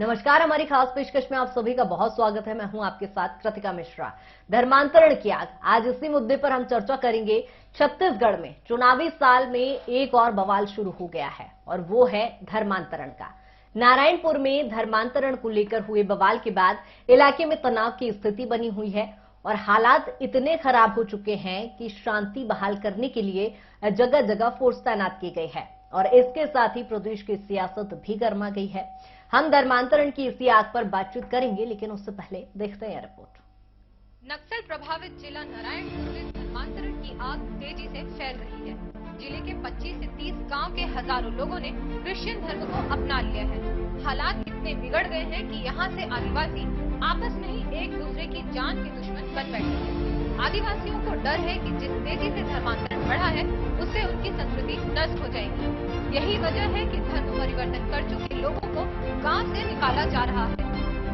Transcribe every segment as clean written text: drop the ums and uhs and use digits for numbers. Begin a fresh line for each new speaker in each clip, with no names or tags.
नमस्कार, हमारी खास पेशकश में आप सभी का बहुत स्वागत है। मैं हूं आपके साथ कृतिका मिश्रा। धर्मांतरण की आग, आज इसी मुद्दे पर हम चर्चा करेंगे। छत्तीसगढ़ में चुनावी साल में एक और बवाल शुरू हो गया है और वो है धर्मांतरण का। नारायणपुर में धर्मांतरण को लेकर हुए बवाल के बाद इलाके में तनाव की स्थिति बनी हुई है और हालात इतने खराब हो चुके हैं कि शांति बहाल करने के लिए जगह जगह फोर्स तैनात की गई है और इसके साथ ही प्रदेश की सियासत भी गर्मा गई है। हम धर्मांतरण की इसी आग पर बातचीत करेंगे, लेकिन उससे पहले देखते हैं रिपोर्ट।
नक्सल प्रभावित जिला नारायणपुर में धर्मांतरण की आग तेजी से फैल रही है। जिले के 25 से 30 गांव के हजारों लोगों ने क्रिश्चियन धर्म को अपना लिया है। हालात इतने बिगड़ गए हैं कि यहाँ से आदिवासी आपस में ही एक दूसरे की जान के दुश्मन बन बैठे हैं। आदिवासियों को डर है कि जिस तेजी से धर्मांतरण बढ़ा है उससे उनकी संस्कृति नष्ट हो जाएगी। यही वजह है कि धर्म परिवर्तन कर चुके लोगों को गांव से निकाला जा रहा है।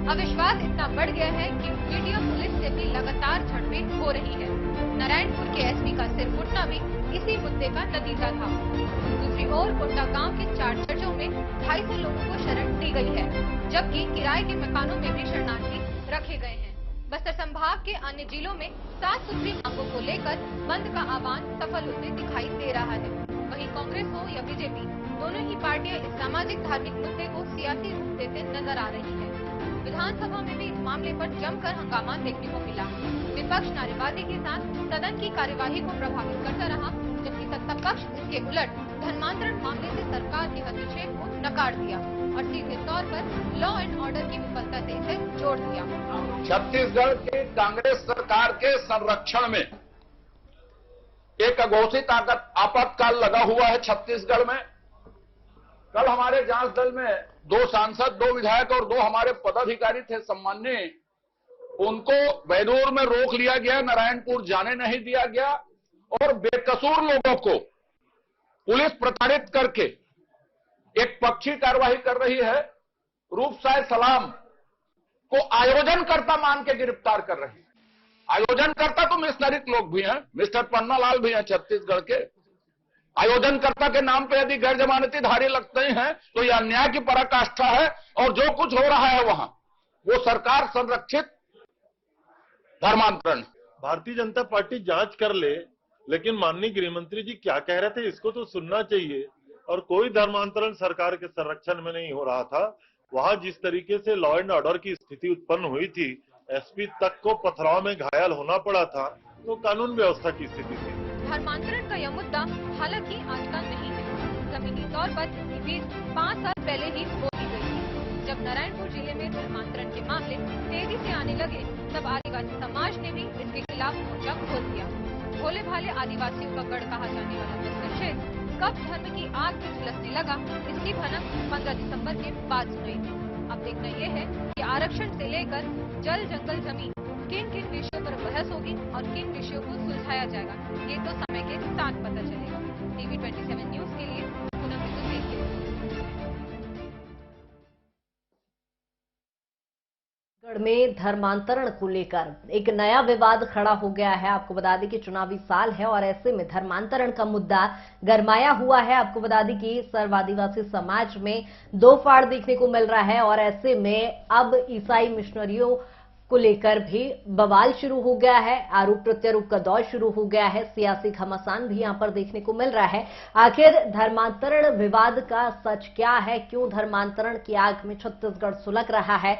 अविश्वास इतना बढ़ गया है कि मीडिया पुलिस से भी लगातार झड़पें हो रही है। नारायणपुर के एसपी का सिर फुटना भी इसी मुद्दे का नतीजा था। दूसरी ओर कोटा गांव के 4 चर्चों में 250 लोगों को शरण दी गई है, जबकि किराए के मकानों में भी शरणार्थी रखे गए हैं। बस्तर संभाग के अन्य जिलों में सात सूत्री मांगों को लेकर बंद का आह्वान सफल होते दिखाई दे रहा है। वहीं कांग्रेस हो या बीजेपी, दोनों ही पार्टियां इस सामाजिक धार्मिक मुद्दे को सियासी रूप देते नजर आ रही है। विधानसभा में भी इस मामले पर जमकर हंगामा देखने को मिला। विपक्ष नारेबाजी के साथ सदन की कार्यवाही को प्रभावित करता रहा, जबकि सत्ता पक्ष इसके उलट धर्मांतरण मामले से सरकार के हस्तक्षेप को नकार दिया और सीधे तौर पर लॉ एंड ऑर्डर की विफलता से इसे जोड़ दिया।
छत्तीसगढ़ की कांग्रेस सरकार के संरक्षण में एक अघोषित आपातकाल लगा हुआ है छत्तीसगढ़ में। कल हमारे जांच दल में 2 सांसद, 2 विधायक और 2 हमारे पदाधिकारी थे सम्माननीय, उनको बैदूर में रोक लिया गया, नारायणपुर जाने नहीं दिया गया और बेकसूर लोगों को पुलिस प्रताड़ित करके एक पक्षी कार्रवाई कर रही है। रूपसाय सलाम को आयोजनकर्ता मान के गिरफ्तार कर रही है। आयोजनकर्ता तो मिशनरिक लोग भी हैं, मिस्टर पन्नालाल भी हैं छत्तीसगढ़ के। आयोजनकर्ता के नाम पे यदि गैर जमानती धारी लगते हैं तो यह अन्याय की पराकाष्ठा है और जो कुछ हो रहा है वहां वो सरकार संरक्षित धर्मांतरण।
भारतीय जनता पार्टी जांच कर ले, लेकिन माननीय गृह मंत्री जी क्या कह रहे थे इसको तो सुनना चाहिए। और कोई धर्मांतरण सरकार के संरक्षण में नहीं हो रहा था। वहां जिस तरीके से लॉ एंड ऑर्डर की स्थिति उत्पन्न हुई थी, एसपी तक को पथराव में घायल होना पड़ा था, तो कानून व्यवस्था की स्थिति थी।
धर्मांतरण का यह मुद्दा हालांकि आज का नहीं है। जमीनी तौर पर इसकी बीच 5 साल पहले ही बो दी गई थी। जब नारायणपुर जिले में धर्मांतरण के मामले तेजी से आने लगे, तब आदिवासी समाज ने भी इसके खिलाफ मोर्चा खोल दिया। भोले भाले आदिवासियों का गढ़ कहा जाने वाला बस्तर क्षेत्र कब धर्म की आग में झुलसने लगा, इसकी भनक 15 दिसंबर के बाद सुनाई दी। अब देखना यह है कि आरक्षण से लेकर जल जंगल जमीन किन किन विषयों पर बहस होगी और किन विषयों को सुलझाया जाएगा, ये तो समय के साथ पता चलेगा। टीवी 27 न्यूज के लिए पूनम बिंदु।
छत्तीसगढ़ में धर्मांतरण को लेकर एक नया विवाद खड़ा हो गया है। आपको बता दें कि चुनावी साल है और ऐसे में धर्मांतरण का मुद्दा गरमाया हुआ है। आपको बता दें कि सर्व आदिवासी समाज में 2 फाड़ देखने को मिल रहा है और ऐसे में अब ईसाई मिशनरियों को लेकर भी बवाल शुरू हो गया है। आरोप प्रत्यारोप का दौर शुरू हो गया है। सियासी घमासान भी यहां पर देखने को मिल रहा है। आखिर धर्मांतरण विवाद का सच क्या है? क्यों धर्मांतरण की आग में छत्तीसगढ़ सुलग रहा है?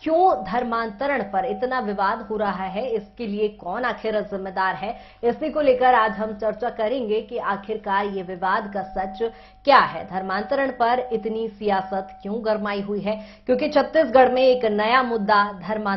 क्यों धर्मांतरण पर इतना विवाद हो रहा है? इसके लिए कौन आखिर जिम्मेदार है? इसी को लेकर आज हम चर्चा करेंगे कि आखिरकार ये विवाद का सच क्या है। धर्मांतरण पर इतनी सियासत क्यों गरमाई हुई है? क्योंकि छत्तीसगढ़ में एक नया मुद्दा धर्मांतरण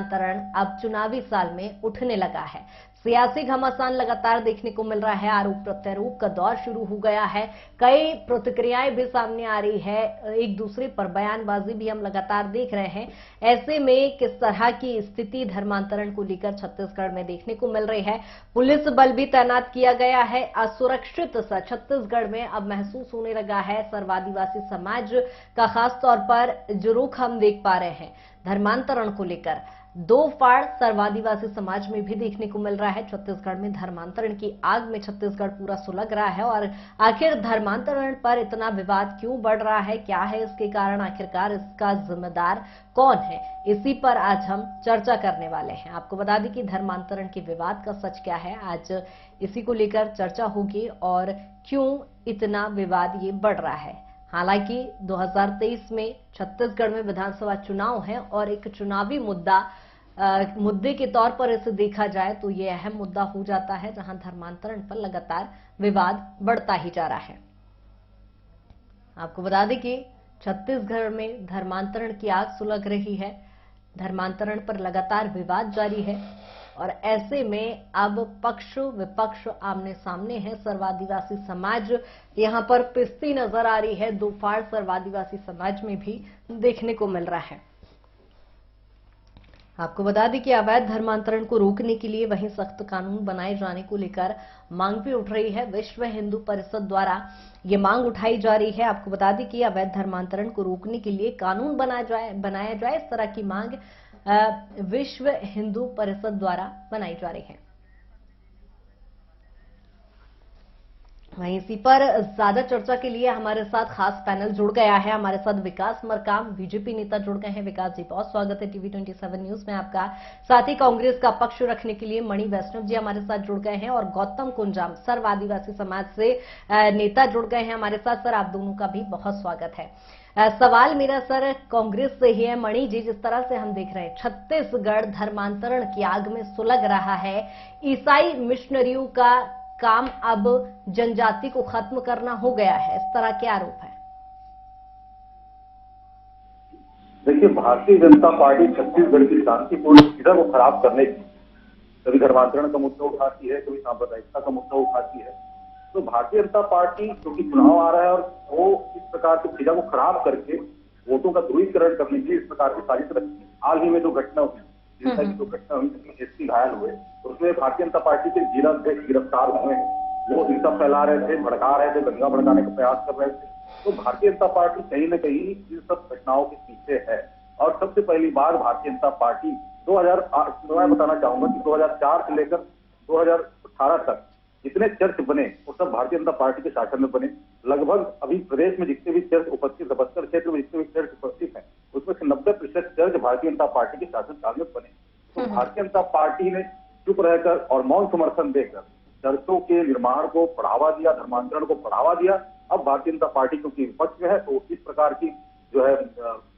अब चुनावी साल में उठने लगा है। सियासी घमासान लगातार देखने को मिल रहा है। आरोप प्रत्यारोप का दौर शुरू हो गया है। कई प्रतिक्रियाएं भी सामने आ रही है। एक दूसरे पर बयानबाजी भी हम लगातार देख रहे हैं। ऐसे में किस तरह की स्थिति धर्मांतरण को लेकर छत्तीसगढ़ में देखने को मिल रही है? पुलिस बल भी तैनात किया गया है। असुरक्षित सा छत्तीसगढ़ में अब महसूस होने लगा है। सर्व आदिवासी समाज का खास तौर पर जो रुख हम देख पा रहे हैं धर्मांतरण को लेकर, दो फाड़ सर्व आदिवासी समाज में भी देखने को मिल रहा है। छत्तीसगढ़ में धर्मांतरण की आग में छत्तीसगढ़ पूरा सुलग रहा है और आखिर धर्मांतरण पर इतना विवाद क्यों बढ़ रहा है, क्या है इसके कारण, आखिरकार इसका जिम्मेदार कौन है, इसी पर आज हम चर्चा करने वाले हैं। आपको बता दें कि धर्मांतरण के विवाद का सच क्या है, आज इसी को लेकर चर्चा होगी और क्यों इतना विवाद ये बढ़ रहा है। हालांकि 2023 में छत्तीसगढ़ में विधानसभा चुनाव है और एक चुनावी मुद्दे के तौर पर इसे देखा जाए तो ये अहम मुद्दा हो जाता है, जहां धर्मांतरण पर लगातार विवाद बढ़ता ही जा रहा है। आपको बता दें कि छत्तीसगढ़ में धर्मांतरण की आग सुलग रही है, धर्मांतरण पर लगातार विवाद जारी है और ऐसे में अब पक्ष विपक्ष आमने सामने है। सर्व आदिवासी समाज यहां पर पिसती नजर आ रही है, दो फाड़ सर्व आदिवासी समाज में भी देखने को मिल रहा है। आपको बता दें कि अवैध धर्मांतरण को रोकने के लिए वहीं सख्त कानून बनाए जाने को लेकर मांग भी उठ रही है। विश्व हिंदू परिषद द्वारा ये मांग उठाई जा रही है। आपको बता दें कि अवैध धर्मांतरण को रोकने के लिए कानून बनाया जाए, इस तरह की मांग विश्व हिंदू परिषद द्वारा बनाई जा रही है। वहीं इसी पर ज्यादा चर्चा के लिए हमारे साथ खास पैनल जुड़ गया है। हमारे साथ विकास मरकाम बीजेपी नेता जुड़ गए हैं। विकास जी, बहुत स्वागत है टीवी 27 न्यूज में आपका। साथ ही कांग्रेस का पक्ष रखने के लिए मणि वैष्णव जी हमारे साथ जुड़ गए हैं और गौतम कुंजाम सर्व आदिवासी समाज से नेता जुड़ गए हैं हमारे साथ। सर, आप दोनों का भी बहुत स्वागत है। सवाल मेरा सर कांग्रेस से ही है। मणि जी, जिस तरह से हम देख रहे हैं छत्तीसगढ़ धर्मांतरण की आग में सुलग रहा है, ईसाई मिशनरियों का काम अब जनजाति को खत्म करना हो गया है, इस तरह के आरोप है।
देखिए, भारतीय जनता पार्टी छत्तीसगढ़ की शांतिपूर्ण स्थिरता को खराब करने की कभी धर्मांतरण का मुद्दा उठाती है, कभी सांप्रदायिकता का मुद्दा उठाती है। तो भारतीय जनता पार्टी क्योंकि चुनाव आ रहा है और वो इस प्रकार की स्थिरता को खराब करके वोटों का ध्रुवीकरण करने के लिए इस प्रकार की साजिश रखती है। हाल ही में जो घटना हुई, हिंसा की जो घटना हुई जिसमें एसपी घायल हुए, उसमें भारतीय जनता पार्टी के जिला अध्यक्ष गिरफ्तार हुए हैं। वो हिंसा फैला रहे थे, भड़का रहे थे, दंगा भड़काने का प्रयास कर रहे थे। तो भारतीय जनता पार्टी कहीं न कहीं इन सब घटनाओं के पीछे है। और सबसे पहली बार भारतीय जनता पार्टी 2008 मैं बताना चाहूंगा कि 2004 से लेकर 2018 तक जितने चर्च बने वो सब भारतीय जनता पार्टी के शासन में बने। लगभग अभी प्रदेश में जितने भी चर्च उपस्थित, 72 क्षेत्र में जितने भी चर्च उपस्थित हैं, उसमें से 90% चर्च भारतीय जनता पार्टी के शासनकाल में बने। तो भारतीय जनता पार्टी ने चुप रहकर और मौन समर्थन देकर चर्चों के निर्माण को बढ़ावा दिया, धर्मांतरण को बढ़ावा दिया। अब भारतीय जनता पार्टी क्योंकि विपक्ष में है तो इस प्रकार की जो है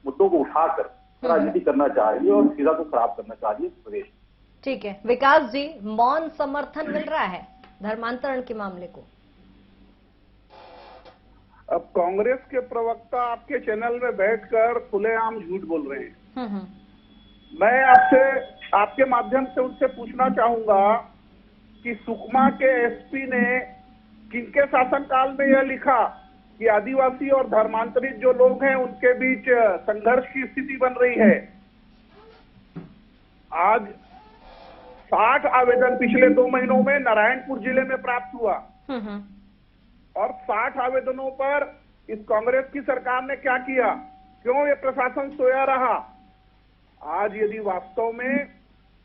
मुद्दों को उठाकर राजनीति करना चाह रही है और सीधा को खराब करना चाह रही है प्रदेश।
ठीक है विकास जी, मौन समर्थन मिल रहा है धर्मांतरण के मामले को।
अब कांग्रेस के प्रवक्ता आपके चैनल में बैठकर खुलेआम झूठ बोल रहे हैं। मैं आपके माध्यम से उनसे पूछना चाहूंगा कि सुकमा के एसपी ने किनके शासनकाल में यह लिखा कि आदिवासी और धर्मांतरित जो लोग हैं उनके बीच संघर्ष की स्थिति बन रही है। आज 60 आवेदन पिछले 2 महीनों में नारायणपुर जिले में प्राप्त हुआ और 60 आवेदनों पर इस कांग्रेस की सरकार ने क्या किया? क्यों ये प्रशासन सोया रहा? आज यदि वास्तव में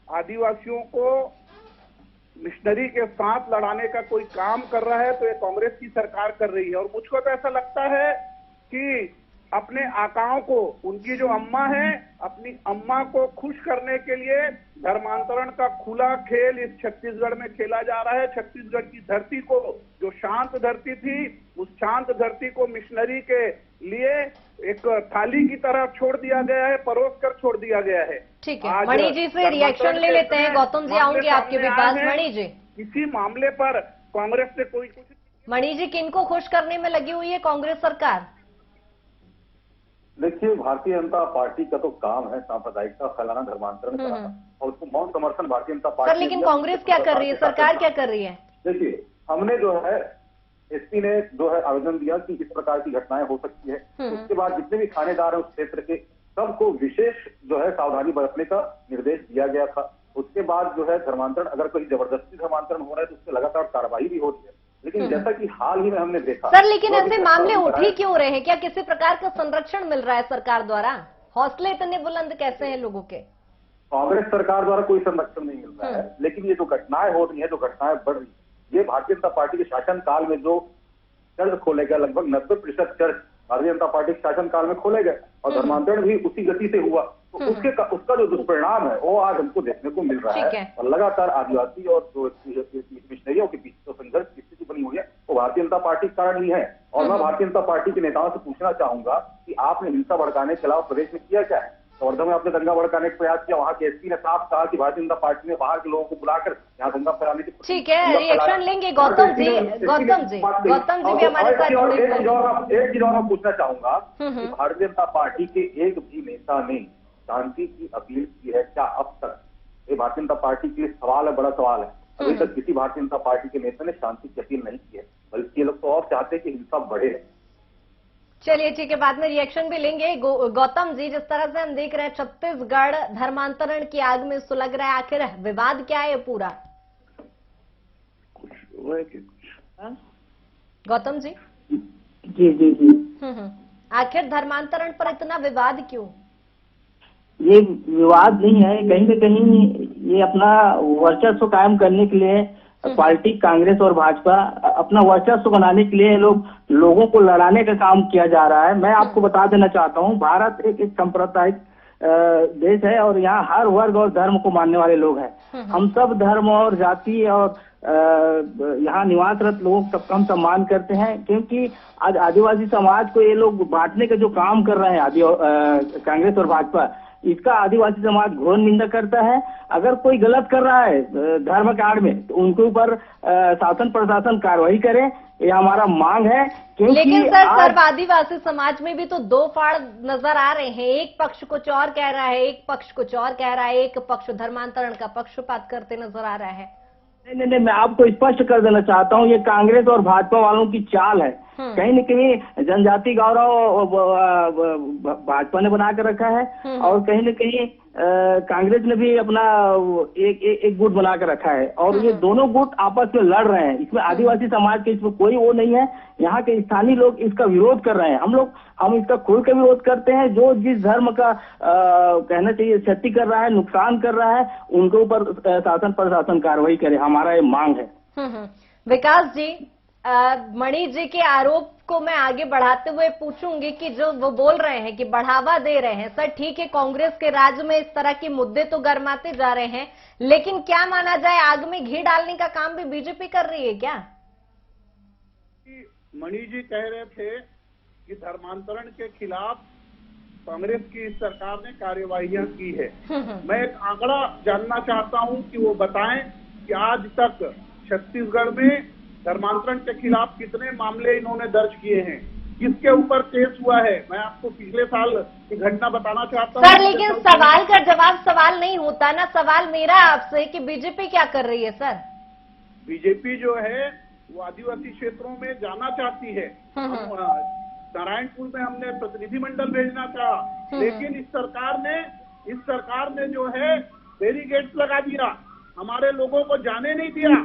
आदिवासियों को मिशनरी के साथ लड़ाने का कोई काम कर रहा है तो ये कांग्रेस की सरकार कर रही है। और मुझको तो ऐसा लगता है कि अपने आकाओं को, उनकी जो अम्मा है, अपनी अम्मा को खुश करने के लिए धर्मांतरण का खुला खेल इस छत्तीसगढ़ में खेला जा रहा है। छत्तीसगढ़ की धरती को, जो शांत धरती थी, उस शांत धरती को मिशनरी के लिए एक थाली की तरह छोड़ दिया गया है, परोस कर छोड़ दिया गया है।
ठीक है, मणि जी से रिएक्शन ले लेते हैं। गौतम जी, आऊंगे आपके भी पास। मणि जी,
इसी मामले पर कांग्रेस ने कोई कुछ।
मणि जी, किनको खुश करने में लगी हुई है कांग्रेस सरकार?
देखिए, भारतीय जनता पार्टी का तो काम है सांप्रदायिकता फैलाना, धर्मांतरण कराना और उसको मौन समर्थन भारतीय जनता पार्टी।
सर, लेकिन कांग्रेस क्या कर रही है, सरकार क्या कर रही है?
देखिए, हमने जो है एसपी ने जो है आवेदन दिया कि इस प्रकार की घटनाएं हो सकती है। उसके बाद जितने भी थानेदार है उस क्षेत्र के सबको विशेष जो है सावधानी बरतने का निर्देश दिया गया था। उसके बाद जो है धर्मांतरण, अगर कोई जबरदस्ती धर्मांतरण हो रहा है तो उससे लगातार कार्रवाई भी हो रही है। लेकिन जैसा कि हाल ही में हमने देखा
सर, लेकिन ऐसे मामले उठ ही क्यों रहे हैं? क्या किसी प्रकार का संरक्षण मिल रहा है सरकार द्वारा? हौसले इतने बुलंद कैसे हैं लोगों के?
कांग्रेस सरकार द्वारा कोई संरक्षण नहीं मिल रहा है, लेकिन ये जो घटनाएं हो रही हैं, जो घटनाएं बढ़ रही, ये भारतीय जनता पार्टी के शासनकाल में जो चर्च खोले गए, लगभग 90% चर्च भारतीय जनता पार्टी के शासनकाल में खोले गए और धर्मांतरण भी उसी गति से हुआ। तो उसका जो दुष्परिणाम है वो आज हमको देखने को मिल रहा है। और लगातार आदिवासी और जो मिशनरियों के बीच जो संघर्ष की स्थिति बनी हुई है वो भारतीय जनता पार्टी के कारण ही है। और मैं भारतीय जनता पार्टी के नेताओं से पूछना चाहूंगा कि आपने हिंसा भड़काने के खिलाफ प्रदेश में किया क्या है? वर्धा में आपने दंगा भड़काने का प्रयास किया, वहाँ के एसपी ने साफ कहा कि भारतीय जनता पार्टी ने बाहर के लोगों को बुलाकर यहाँ दंगा फैलाने की।
ठीक है, रिएक्शन लेंगे गौतम जी भी हमारे साथ जुड़े।
एक चीज और मैं पूछना चाहूंगा कि भारतीय जनता पार्टी के एक भी नेता ने शांति की अपील की है क्या अब तक? ये भारतीय जनता पार्टी के लिए सवाल है, बड़ा सवाल है। अभी तक किसी भारतीय जनता पार्टी के नेता ने शांति की अपील नहीं की है, बल्कि ये लोग तो और चाहते हैं कि हिंसा बढ़े।
चलिए ठीक है, बाद में रिएक्शन भी लेंगे। गौतम जी, जिस तरह से हम देख रहे हैं छत्तीसगढ़ धर्मांतरण की आग में सुलग रहा है, आखिर विवाद क्या है पूरा? गौतम जी
जी जी जी
आखिर धर्मांतरण पर इतना विवाद क्यों?
ये विवाद नहीं है, कहीं न कहीं ये अपना वर्चस्व कायम करने के लिए पार्टी कांग्रेस और भाजपा अपना वर्चस्व बनाने के लिए लोगों को लड़ाने का काम किया जा रहा है। मैं आपको बता देना चाहता हूँ, भारत एक सांप्रदायिक देश है और यहाँ हर वर्ग और धर्म को मानने वाले लोग हैं। हम सब धर्म और जाति और यहाँ निवासरत लोगों का हम सम्मान करते हैं, क्योंकि आज आदिवासी समाज को ये लोग बांटने का जो काम कर रहे हैं कांग्रेस और भाजपा, इसका आदिवासी समाज घोर निंदा करता है। अगर कोई गलत कर रहा है धर्म के आड़ में तो उनके ऊपर शासन प्रशासन कार्रवाई करे, ये हमारा मांग है।
लेकिन सर आदिवासी समाज में भी तो दो फाड़ नजर आ रहे हैं, एक पक्ष कुछ और कह रहा है, एक पक्ष कुछ और कह रहा है, एक पक्ष धर्मांतरण का पक्षपात करते नजर आ रहा है।
नहीं, मैं आपको स्पष्ट कर देना चाहता हूँ, ये कांग्रेस और भाजपा वालों की चाल है। कहीं न कहीं जनजाति गौरव भाजपा ने बना कर रखा है और कहीं न कहीं कांग्रेस ने भी अपना एक गुट बना कर रखा है और ये दोनों गुट आपस में लड़ रहे हैं। इसमें आदिवासी समाज के इसमें कोई वो नहीं है, यहाँ के स्थानीय लोग इसका विरोध कर रहे हैं। हम इसका खुल के विरोध करते हैं। जो जिस धर्म का कहना चाहिए क्षति कर रहा है, नुकसान कर रहा है, उनके ऊपर शासन प्रशासन कार्रवाई करे, हमारा ये मांग है।
विकास जी, मणि जी के आरोप को मैं आगे बढ़ाते हुए पूछूंगी कि जो वो बोल रहे हैं कि बढ़ावा दे रहे हैं, सर ठीक है, कांग्रेस के राज में इस तरह के मुद्दे तो गरमाते जा रहे हैं, लेकिन क्या माना जाए आग में घी डालने का काम भी बीजेपी कर रही है क्या?
मणि जी कह रहे थे कि धर्मांतरण के खिलाफ कांग्रेस की सरकार ने कार्यवाहियां की है। मैं एक आंकड़ा जानना चाहता हूं कि वो बताएं कि आज तक छत्तीसगढ़ में धर्मांतरण के खिलाफ कितने मामले इन्होंने दर्ज किए हैं, किसके ऊपर केस हुआ है। मैं आपको पिछले साल की घटना बताना चाहता हूँ
सर, लेकिन सवाल का जवाब सवाल नहीं होता ना। सवाल मेरा आपसे कि बीजेपी क्या कर रही है सर?
बीजेपी जो है वो आदिवासी क्षेत्रों में जाना चाहती है। नारायणपुर में हमने प्रतिनिधिमंडल भेजना चाहा, लेकिन इस सरकार ने जो है बैरिकेड्स लगा दिया, हमारे लोगों को जाने नहीं दिया,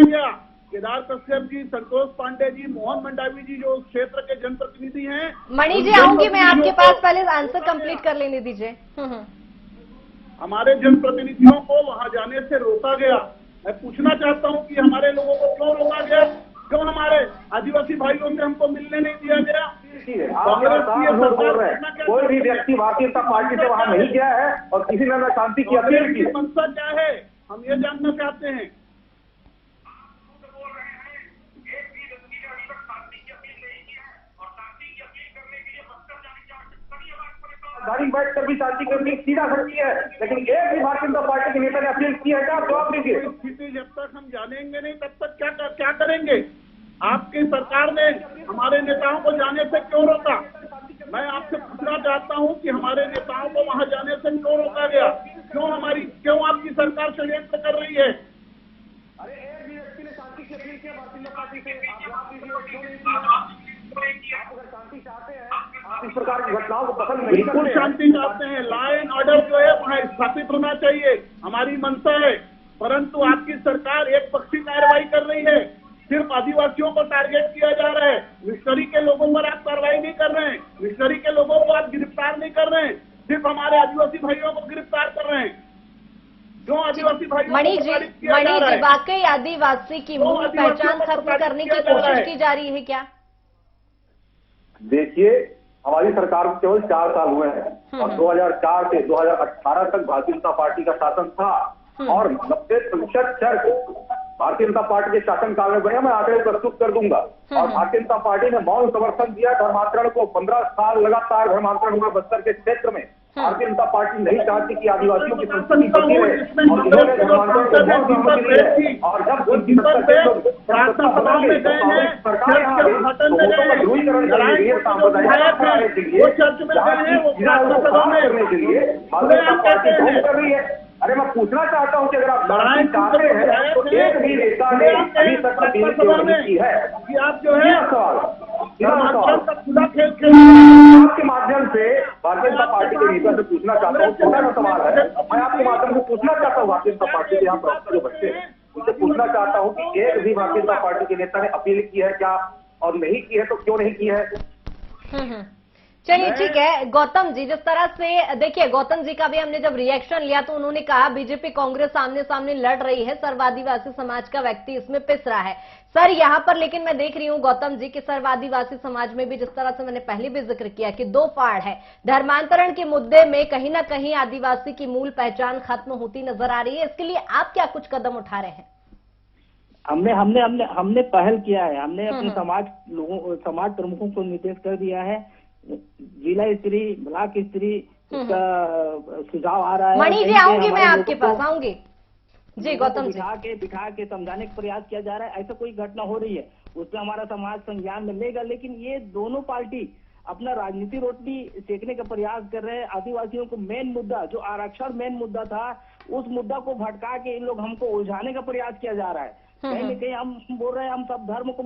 गया। केदार कश्यप जी, संतोष पांडे जी, मोहन मंडावी जी जो उस क्षेत्र के जनप्रतिनिधि हैं।
मणि जी आऊंगी मैं आपके पास, पहले आंसर कंप्लीट कर लेने दीजिए।
हमारे जनप्रतिनिधियों को वहां जाने से रोका गया। मैं पूछना चाहता हूं कि हमारे लोगों को क्यों रोका गया, क्यों हमारे आदिवासी भाइयों से हमको मिलने नहीं दिया गया?
कोई भी व्यक्ति भारतीय जनता पार्टी से वहां नहीं गया है और किसी ने शांति की अपील की।
मंशा क्या है, हम ये जानना चाहते हैं।
गाड़ी बैठ कर भी शांति करने की सीधा सकती है, लेकिन एक भी भारतीय जनता पार्टी के नेता ने अपील की है क्या? जवाब दीजिए।
स्थिति जब तक हम जानेंगे नहीं तब तक क्या करेंगे? आपकी सरकार ने हमारे नेताओं को जाने से क्यों रोका? मैं आपसे पूछना चाहता हूं कि हमारे नेताओं को वहां जाने से क्यों रोका गया? क्यों आपकी सरकार षड्यंत्र कर रही है?
अरे एक भी व्यक्ति ने शांति की अपील की भारतीय जनता पार्टी से, आप अगर शांति चाहते हैं, आप इस प्रकार की घटनाओं को पसंद नहीं करते?
बिल्कुल शांति चाहते हैं, लॉ एंड ऑर्डर जो है वहाँ स्थापित होना चाहिए, हमारी मंशा है। परंतु आपकी सरकार एक पक्षी कार्रवाई कर रही है, सिर्फ आदिवासियों को टारगेट किया जा रहा है। मिशनरी के लोगों पर आप कार्रवाई नहीं कर रहे हैं, मिशनरी के लोगों को आप गिरफ्तार नहीं कर रहे हैं। सिर्फ हमारे आदिवासी भाइयों को गिरफ्तार कर रहे हैं। जो आदिवासी भाइयों
मणि जी वाकई आदिवासी की मूल पहचान खत्म करने की कोशिश की जा रही है क्या?
देखिए, हमारी सरकार को केवल 4 साल हुए हैं और 2004 से 2018 तक भारतीय जनता पार्टी का शासन था और 90% चर्च भारतीय जनता पार्टी के शासनकाल में बने। मैं आंकड़े प्रस्तुत कर दूंगा। और भारतीय जनता पार्टी ने मौन समर्थन दिया धर्मांतरण को। 15 साल लगातार धर्मांतरण हुआ बस्तर के क्षेत्र में। भारतीय जनता पार्टी नहीं चाहती कि आदिवासियों की संस्कृति बची रहे और इन्होंने धर्मांतरण को बहुत सहमति दी है। और जब उनकी सरकार के लिए ध्रुवीकरण करने के लिए सांप्रदायिकता फैलाने के लिए करने के लिए भारतीय जनता पार्टी भोग कर रही है। अरे मैं पूछना चाहता हूं कि अगर आप शांति चाहते हैं तो एक भी नेता ने अभी तक अपील क्यों नहीं की है?
कि आप जो है
सवाल आपके माध्यम से भारतीय जनता पार्टी के नेता से पूछना चाहता हूँ, छोटा सा सवाल है, मैं आपके माध्यम से पूछना चाहता हूँ भारतीय जनता पार्टी के यहाँ प्रवक्ता जो बैठे हैं उनसे पूछना चाहता हूँ कि एक भी भारतीय जनता पार्टी के नेता ने अपील की है क्या, और नहीं की है तो क्यों नहीं की है?
चलिए ठीक है गौतम जी, जिस तरह से देखिए गौतम जी का भी हमने जब रिएक्शन लिया तो उन्होंने कहा बीजेपी कांग्रेस सामने सामने लड़ रही है, सर्वादिवासी समाज का व्यक्ति इसमें पिस रहा है। सर यहाँ पर लेकिन मैं देख रही हूँ गौतम जी कि सर्वादिवासी समाज में भी जिस तरह से मैंने पहले भी जिक्र किया कि 2 फाड़ है। धर्मांतरण के मुद्दे में कहीं ना कहीं आदिवासी की मूल पहचान खत्म होती नजर आ रही है। इसके लिए आप क्या कुछ कदम उठा रहे हैं?
हमने पहल किया है। हमने अपने समाज प्रमुखों को निर्देश कर दिया है। जिला स्तरीय, ब्लॉक स्तरीय इसका सुझाव आ रहा है।
मणि जी आऊंगी, मैं आपके पास आऊंगी जी। गौतम जी
दिखा के समझाने का प्रयास किया जा रहा है। ऐसा कोई घटना हो रही है उसमें हमारा समाज संज्ञान में लेगा, लेकिन ये दोनों पार्टी अपना राजनीति रोटी सेकने का प्रयास कर रहे हैं। आदिवासियों को मेन मुद्दा जो आरक्षण मेन मुद्दा था उस मुद्दा को भटका के इन लोग हमको उलझाने का प्रयास किया जा रहा है। कहीं न कहीं हम बोल रहे हैं हम सब धर्म को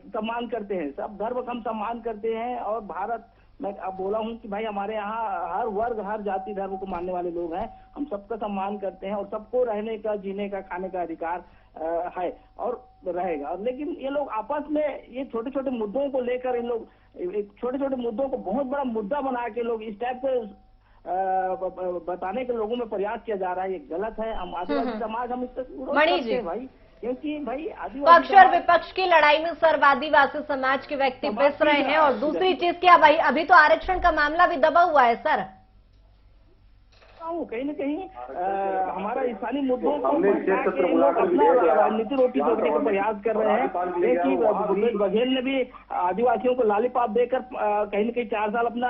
सम्मान करते हैं, सब धर्म का हम सम्मान करते हैं। और भारत मैं अब बोला हूँ कि भाई हमारे यहाँ हर वर्ग हर जाति धर्म को मानने वाले लोग हैं, हम सबका सम्मान करते हैं और सबको रहने का, जीने का, खाने का अधिकार है और रहेगा। लेकिन ये लोग आपस में ये छोटे छोटे मुद्दों को लेकर इन लोग छोटे छोटे मुद्दों को बहुत बड़ा मुद्दा बना के लोग इस टाइप से बताने के लोगों में प्रयास किया जा रहा है। ये गलत है। हम आदिवासी समाज हम इससे विरोध करते हैं भाई, क्योंकि भाई
पक्ष और विपक्ष की लड़ाई में सर्वादिवासी समाज के व्यक्ति पिस रहे हैं। और दूसरी चीज क्या भाई, अभी तो आरक्षण का मामला भी दबा हुआ है सर।
कहीं न कहीं हमारा स्थानीय मुद्दों को राजनीति रोटी रोकने का प्रयास कर रहे हैं। देखिए भूपेश बघेल ने भी आदिवासियों को लॉलीपॉप देकर कहीं न कहीं 4 साल अपना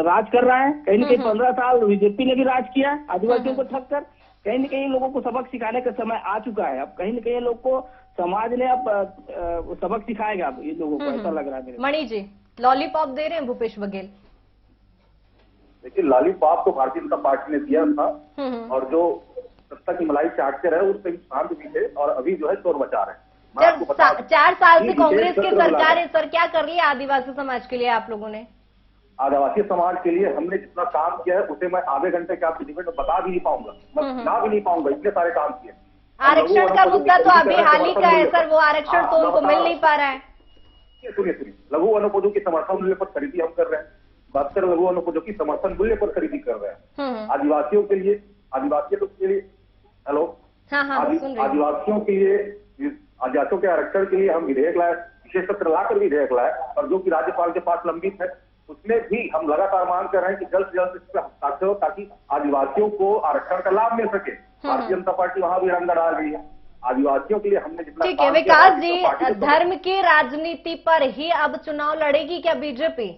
राज कर रहा है। कहीं न कहीं 15 साल बीजेपी ने भी राज किया आदिवासियों को ठग कर। कहीं न कहीं लोगों को सबक सिखाने का समय आ चुका है। अब कहीं न कहीं लोग को समाज ने अब सबक सिखाएगा अब इन लोगों को, ऐसा लग रहा है।
मणि जी लॉलीपॉप दे रहे हैं भूपेश बघेल?
देखिए लॉलीपॉप तो भारतीय जनता पार्टी ने दिया था और जो सत्ता की मलाई चाटते रहे उस पर शांत भी थे और अभी जो है शोर मचा रहे हैं।
4 साल से कांग्रेस की सरकार है सर, क्या कर रही है आदिवासी समाज के लिए आप लोगों ने?
आदिवासी समाज के लिए हमने जितना काम किया है उसे मैं आधे घंटे के आपके डिबेट में बता भी नहीं पाऊंगा, मैं बता भी नहीं पाऊंगा, इतने सारे काम किए।
आरक्षण का मुद्दा तो अभी हाल ही का है सर, वो आरक्षण तो उनको मिल नहीं पा रहा है।
सुनिए लघु वनोपजों की समर्थन मूल्य पर खरीदी हम कर रहे हैं। 72 लघु वनोपजों की समर्थन मूल्य पर खरीदी कर रहे हैं आदिवासियों के लिए। आदिवासियों के लिए हेलो आदिवासियों के लिए, आदिवासियों के आरक्षण के लिए हम विधेयक लाए, विशेष सत्र लाकर विधेयक लाए और जो कि राज्यपाल के पास लंबित है उसमें भी हम लगातार मांग कर रहे हैं कि जल्द से जल्द इस पर हस्ताक्षर हो ताकि आदिवासियों को आरक्षण का लाभ मिल सके। भारतीय जनता पार्टी वहां भी रंग डाल रही है आदिवासियों के लिए। हमने जितना
ठीक है विकास जी, धर्म की राजनीति पर ही अब चुनाव लड़ेगी क्या बीजेपी?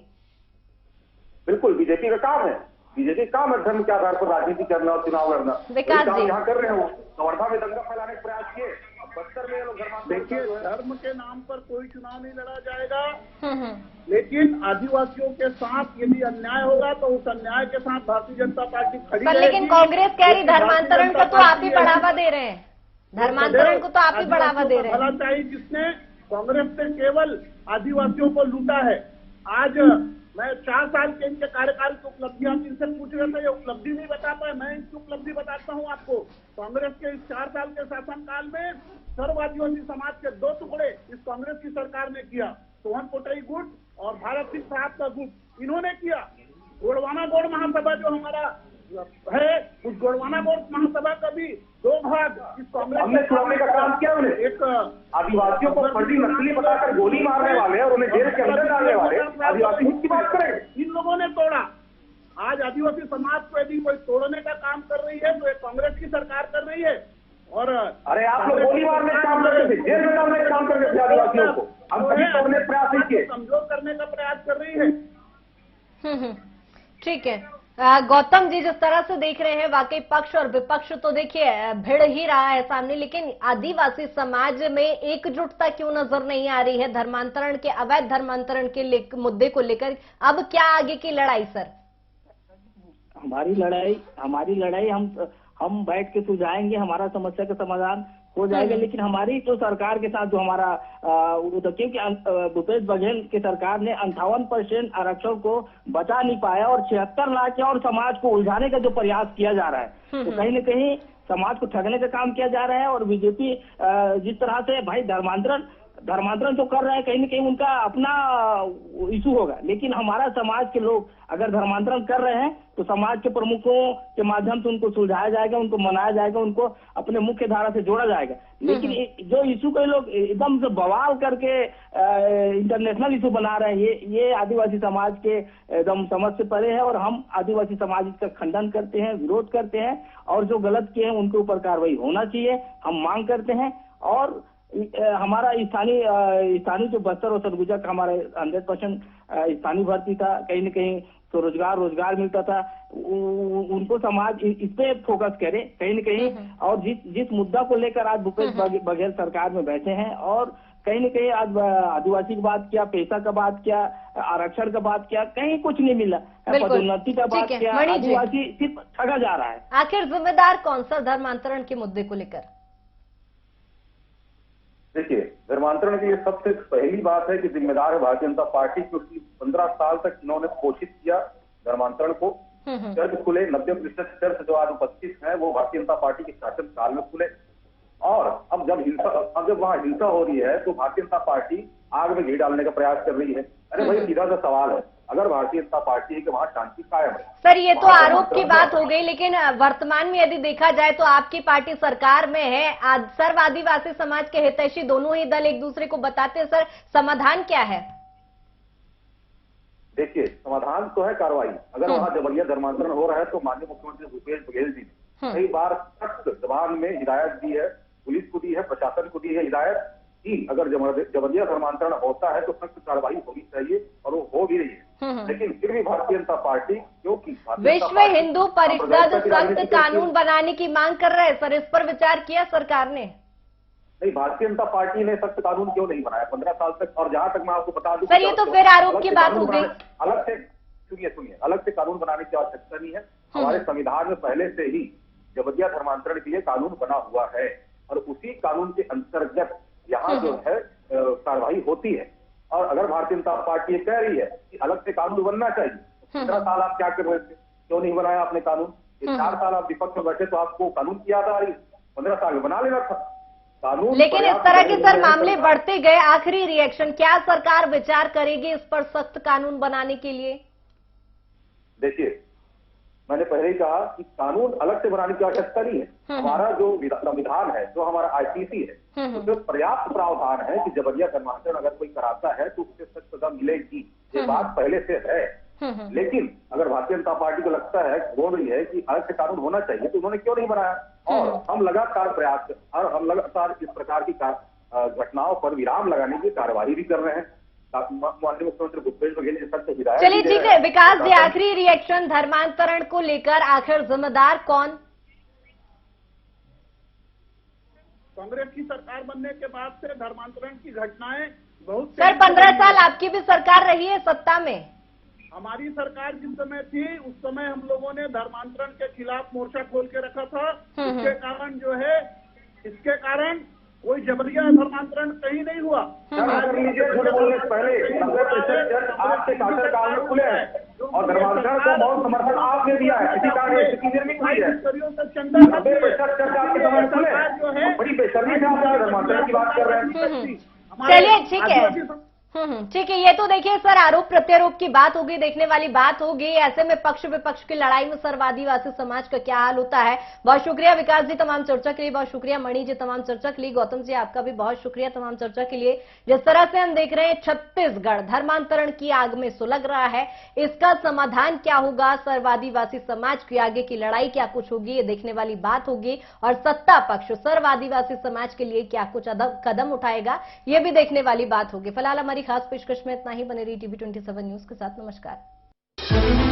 बिल्कुल बीजेपी का काम है, बीजेपी का काम है धर्म के आधार पर राजनीति करना और चुनाव लड़ना।
विकास जी
यहाँ कर रहे हैं, वो कवर्धा में दंगा फैलाने का प्रयास किए, बस्तर में लोग
देखिए धर्म के नाम पर कोई चुनाव नहीं लड़ा जाएगा। लेकिन आदिवासियों के साथ यदि अन्याय होगा तो उस अन्याय के साथ भारतीय जनता पार्टी खड़ी रहेगी।
लेकिन कांग्रेस कह रही धर्मांतरण को तो आप ही बढ़ावा दे रहे हैं, धर्मांतरण को तो आप ही बढ़ावा दे रहे हैं।
भला चाहिए जिसने कांग्रेस से केवल आदिवासियों को लूटा है। आज मैं 4 साल के इनके कार्यकाल की उपलब्धियां इनसे पूछ रहे थे, ये उपलब्धि नहीं बता पाए। मैं इनकी उपलब्धि बताता हूं आपको। कांग्रेस के इस 4 साल के शासनकाल में सर्व आदिवासी समाज के 2 टुकड़े इस कांग्रेस की सरकार ने किया, सोहन पोटई गुट और भारत सिंह साहब का गुट, इन्होंने किया। गोंडवाना गौड़ महासभा जो हमारा है, उस गोंडवाना गौड़ महासभा का भी 2 भाग इस कांग्रेस
हमने छुड़ाने का काम किया। उन्हें
एक
आदिवासियों को फर्जी नस्ली बताकर गोली मारने वाले और उन्हें जेल के अंदर डालने वाले आदिवासी की बात करें।
इन लोगों ने तोड़ा। आज आदिवासी समाज को यदि कोई तोड़ने का काम कर रही है तो एक कांग्रेस की सरकार कर रही है। और
अरे आप लोग गोली मारने का काम करते थे, जेल में डालने का काम करते थे आदिवासियों को, हम कभी तोड़ने का प्रयास नहीं किए।
कमजोर करने का प्रयास कर रही है।
ठीक है गौतम जी, जिस तरह से देख रहे हैं वाकई पक्ष और विपक्ष तो देखिए भिड़ ही रहा है सामने, लेकिन आदिवासी समाज में एकजुटता क्यों नजर नहीं आ रही है धर्मांतरण के, अवैध धर्मांतरण के मुद्दे को लेकर? अब क्या आगे की लड़ाई सर?
हमारी लड़ाई हम बैठ के सुलझाएंगे, हमारा समस्या का समाधान हो जाएगा। लेकिन हमारी तो सरकार के साथ जो हमारा क्योंकि भूपेश बघेल की सरकार ने 58% आरक्षण को बचा नहीं पाया और 76 लाख और समाज को उलझाने का जो प्रयास किया जा रहा है, तो कहीं न कहीं समाज को ठगने का काम किया जा रहा है। और बीजेपी जिस तरह से भाई धर्मांतरण तो कर रहे हैं, कहीं न कहीं उनका अपना इशू होगा, लेकिन हमारा समाज के लोग अगर धर्मांतरण कर रहे हैं तो समाज के प्रमुखों के माध्यम से उनको सुलझाया जाएगा, उनको मनाया जाएगा, उनको अपने मुख्य धारा से जोड़ा जाएगा। लेकिन जो इशू को लोग एकदम से बवाल करके इंटरनेशनल इशू बना रहे हैं, ये आदिवासी समाज के एकदम समझ से परे है। और हम आदिवासी समाज इसका खंडन करते हैं, विरोध करते हैं, और जो गलत किए हैं उनके ऊपर कार्रवाई होना चाहिए, हम मांग करते हैं। और हमारा स्थानीय जो बस्तर और सरगुजा का हमारा 100% स्थानीय भर्ती था, कहीं न कहीं तो रोजगार मिलता था, उनको समाज इस पे फोकस करे कहीं न कहीं। और जिस मुद्दा को लेकर आज भूपेश बघेल सरकार में बैठे हैं और कहीं न कहीं आज आदिवासी की बात किया, पैसा का बात किया, आरक्षण का बात किया, कहीं कुछ नहीं मिला, पदोन्नति का बात किया, आदिवासी सिर्फ ठगा जा रहा है।
आखिर जिम्मेदार कौन सा धर्मांतरण के मुद्दे को लेकर?
देखिए, धर्मांतरण की ये सबसे पहली बात है कि जिम्मेदार है भारतीय जनता पार्टी, क्योंकि 15 साल तक इन्होंने पोषित किया धर्मांतरण को। चर्च खुले, 90% चर्च जो आज उपस्थित है वो भारतीय जनता पार्टी के शासन काल में खुले। और अब जब वहाँ हिंसा हो रही है तो भारतीय जनता पार्टी आग में घी डालने का प्रयास कर रही है। अरे भाई, सीधा सा सवाल है, अगर भारतीय जनता पार्टी है कि वहाँ शांति कायम है।
सर ये तो आरोप की बात हो गई, लेकिन वर्तमान में यदि देखा जाए तो आपकी पार्टी सरकार में है, सर्व आदिवासी समाज के हितैषी दोनों ही दल एक दूसरे को बताते हैं, सर समाधान क्या है?
देखिए, समाधान तो है कार्रवाई। अगर वहाँ जबरिया धर्मांतरण हो रहा है तो माननीय मुख्यमंत्री भूपेश बघेल जी ने कई बार सख्त जबान में हिदायत दी है, पुलिस को दी है, प्रशासन को दी है हिदायत कि अगर जबरिया धर्मांतरण होता है तो सख्त कार्रवाई होनी चाहिए, और वो हो भी रही है। लेकिन फिर भी भारतीय जनता पार्टी, क्योंकि
विश्व हिंदू परिषद सख्त कानून बनाने की मांग कर रहे हैं, सर इस पर विचार किया सरकार ने?
नहीं, भारतीय जनता पार्टी ने सख्त कानून क्यों नहीं बनाया 15 साल तक? और जहां तक मैं आपको बता दूं,
सर ये तो फिर आरोप की बात हो गई।
अलग से सुनिए, अलग से कानून बनाने की आवश्यकता नहीं है। हमारे संविधान में पहले से ही जबरिया धर्मांतरण के लिए कानून बना हुआ है, और उसी कानून के अंतर्गत यहाँ जो है कार्रवाई होती है। और अगर भारतीय जनता पार्टी ये कह रही है कि अलग से कानून बनना चाहिए, 15 साल आप क्या कर रहे थे? क्यों नहीं बनाया आपने कानून? 4 साल आप विपक्ष में बैठे तो आपको कानून की याद आ रही, 15 साल में बना लेना था कानून।
लेकिन इस तरह के सर मामले बढ़ते गए, आखिरी रिएक्शन क्या सरकार विचार करेगी इस पर सख्त कानून बनाने के लिए?
देखिए, मैंने पहले ही कहा कि कानून अलग से बनाने की आवश्यकता नहीं है। हमारा जो संविधान है, जो हमारा आईपीसी है, उसमें पर्याप्त प्रावधान है कि जबरिया धर्मांतरण अगर कोई कराता है तो उसे सख्त सजा मिलेगी। ये बात पहले से है। लेकिन अगर भारतीय जनता पार्टी को लगता है, बोल रही है कि अलग से कानून होना चाहिए, तो उन्होंने क्यों नहीं बनाया? और हम लगातार प्रयास और हम लगातार इस प्रकार की घटनाओं पर विराम लगाने की कार्रवाई भी कर रहे हैं। माननीय मुख्यमंत्री भूपेश बघेल जी सबसे हिदायत।
चलिए ठीक है विकास जी, आखिरी रिएक्शन धर्मांतरण को लेकर आखिर जिम्मेदार कौन?
कांग्रेस की सरकार बनने के बाद से धर्मांतरण की घटनाएं बहुत।
सर 15 साल आपकी भी सरकार रही है सत्ता में।
हमारी सरकार जिस समय थी उस समय हम लोगों ने धर्मांतरण के खिलाफ मोर्चा खोल के रखा था। इसके कारण जो है, इसके कारण कोई जबरिया धर्मांतरण कहीं नहीं हुआ।
झूठ बोलने से पहले 90% चर्च आपके शासनकाल में खुले हैं और धर्मांतरण को बहुत समर्थन आपने दिया है, इसी कारण स्थिति निर्मित हुई है। 90% चर्च आपके समय खुले हैं, बड़ी बेशर्मी से आप धर्मांतरण की बात कर रहे हैं।
चलिए ठीक है। ठीक है। ये तो देखिए सर, आरोप प्रत्यारोप की बात होगी, देखने वाली बात होगी। ऐसे में पक्ष विपक्ष की लड़ाई में सर्व आदिवासी समाज का क्या हाल होता है। बहुत शुक्रिया विकास जी तमाम चर्चा के लिए, बहुत शुक्रिया मणि जी तमाम चर्चा के लिए, गौतम जी आपका भी बहुत शुक्रिया तमाम चर्चा के लिए। जिस तरह से हम देख रहे हैं छत्तीसगढ़ धर्मांतरण की आग में सुलग रहा है, इसका समाधान क्या होगा, सर्व आदिवासी समाज की आगे की लड़ाई क्या कुछ होगी, ये देखने वाली बात होगी। और सत्ता पक्ष सर्व आदिवासी समाज के लिए क्या कुछ कदम उठाएगा, ये भी देखने वाली बात होगी। फिलहाल हमारी खास पेशकश में इतना ही। बने रही टीवी 27 न्यूज के साथ। नमस्कार।